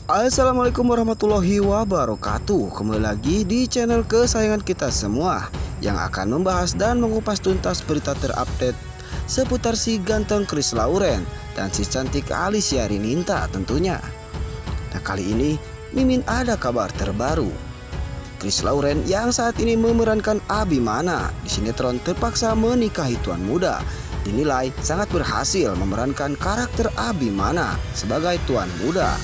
Assalamualaikum warahmatullahi wabarakatuh. Kembali lagi di channel kesayangan kita semua yang akan membahas dan mengupas tuntas berita terupdate seputar si ganteng Chris Lauren dan si cantik Alicia Rininta tentunya. Nah, kali ini Mimin ada kabar terbaru. Chris Lauren yang saat ini memerankan Abimana di sinetron Terpaksa Menikahi Tuan Muda dinilai sangat berhasil memerankan karakter Abimana sebagai Tuan Muda.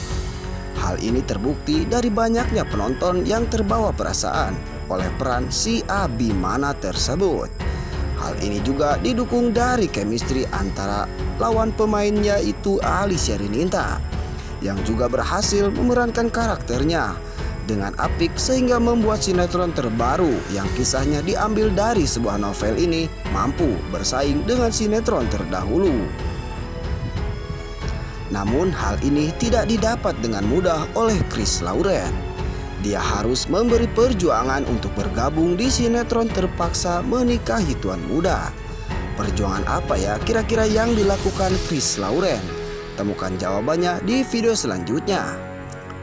Hal ini terbukti dari banyaknya penonton yang terbawa perasaan oleh peran si Abimana tersebut. Hal ini juga didukung dari chemistry antara lawan pemainnya yaitu Alicia Rininta yang juga berhasil memerankan karakternya dengan apik sehingga membuat sinetron terbaru yang kisahnya diambil dari sebuah novel ini mampu bersaing dengan sinetron terdahulu. Namun hal ini tidak didapat dengan mudah oleh Chris Lauren. Dia harus memberi perjuangan untuk bergabung di sinetron Terpaksa Menikahi Tuan Muda. Perjuangan apa ya kira-kira yang dilakukan Chris Lauren? Temukan jawabannya di video selanjutnya.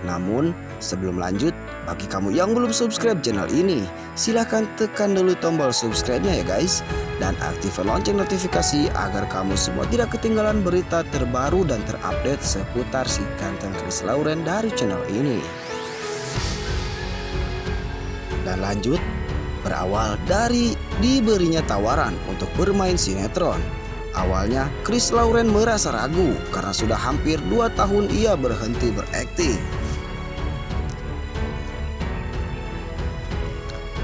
Namun sebelum lanjut, bagi kamu yang belum subscribe channel ini, silahkan tekan dulu tombol subscribe-nya ya guys. Dan aktifkan lonceng notifikasi agar kamu semua tidak ketinggalan berita terbaru dan terupdate seputar si ganteng Chris Lauren dari channel ini. Dan lanjut, berawal dari diberinya tawaran untuk bermain sinetron. Awalnya Chris Lauren merasa ragu karena sudah hampir 2 tahun ia berhenti berakting.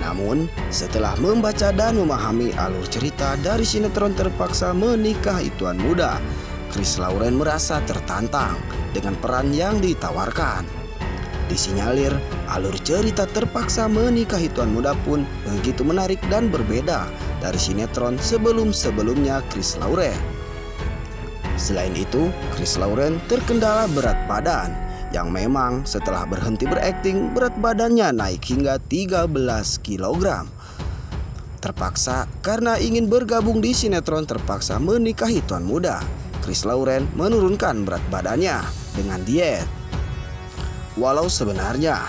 Namun, setelah membaca dan memahami alur cerita dari sinetron Terpaksa Menikahi Tuan Muda, Chris Lauren merasa tertantang dengan peran yang ditawarkan. Disinyalir, alur cerita Terpaksa Menikahi Tuan Muda pun begitu menarik dan berbeda dari sinetron sebelum-sebelumnya Chris Lauren. Selain itu, Chris Lauren terkendala berat badan yang memang setelah berhenti berakting berat badannya naik hingga 13 kg. Terpaksa karena ingin bergabung di sinetron Terpaksa Menikahi Tuan Muda, Chris Lauren menurunkan berat badannya dengan diet. Walau sebenarnya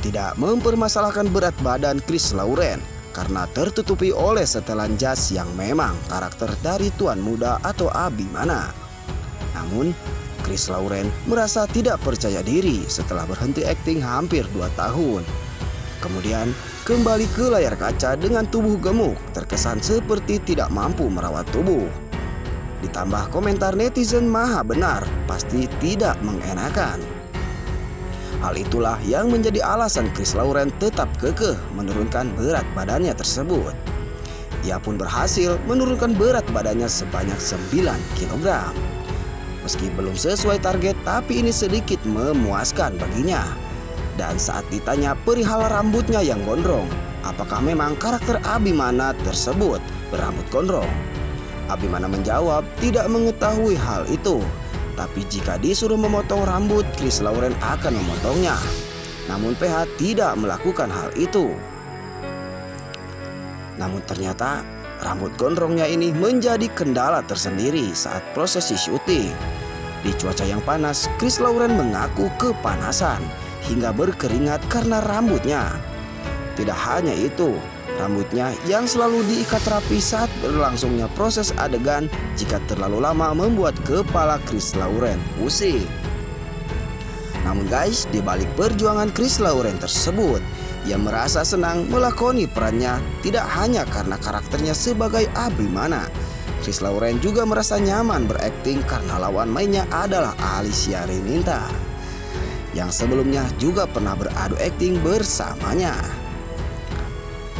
tidak mempermasalahkan berat badan Chris Lauren karena tertutupi oleh setelan jas yang memang karakter dari Tuan Muda atau Abimana. Namun Chris Lauren merasa tidak percaya diri setelah berhenti akting hampir 2 tahun. Kemudian kembali ke layar kaca dengan tubuh gemuk, terkesan seperti tidak mampu merawat tubuh. Ditambah komentar netizen maha benar, pasti tidak mengenakan. Hal itulah yang menjadi alasan Chris Lauren tetap kekeh menurunkan berat badannya tersebut. Ia pun berhasil menurunkan berat badannya sebanyak 9 kg. Meski belum sesuai target, tapi ini sedikit memuaskan baginya. Dan saat ditanya perihal rambutnya yang gondrong, apakah memang karakter Abimana tersebut berambut gondrong? Abimana menjawab tidak mengetahui hal itu. Tapi jika disuruh memotong rambut, Chris Lauren akan memotongnya. Namun PH tidak melakukan hal itu. Namun ternyata rambut gondrongnya ini menjadi kendala tersendiri saat prosesi syuting. Di cuaca yang panas, Chris Lauren mengaku kepanasan hingga berkeringat karena rambutnya. Tidak hanya itu, rambutnya yang selalu diikat rapi saat berlangsungnya proses adegan jika terlalu lama membuat kepala Chris Lauren pusing. Namun guys, di balik perjuangan Chris Lauren tersebut, ia merasa senang melakoni perannya tidak hanya karena karakternya sebagai Abimana. Chris Lauren juga merasa nyaman berakting karena lawan mainnya adalah Alicia Rininta yang sebelumnya juga pernah beradu akting bersamanya.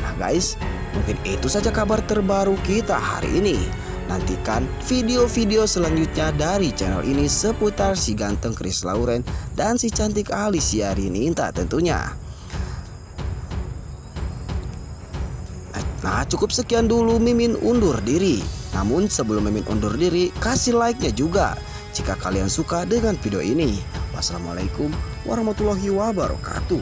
Nah guys, mungkin itu saja kabar terbaru kita hari ini. Nantikan video-video selanjutnya dari channel ini seputar si ganteng Chris Lauren dan si cantik Alicia Rininta tentunya. Nah, cukup sekian dulu, Mimin undur diri. Namun sebelum Mimin undur diri, kasih like-nya juga jika kalian suka dengan video ini. Wassalamualaikum warahmatullahi wabarakatuh.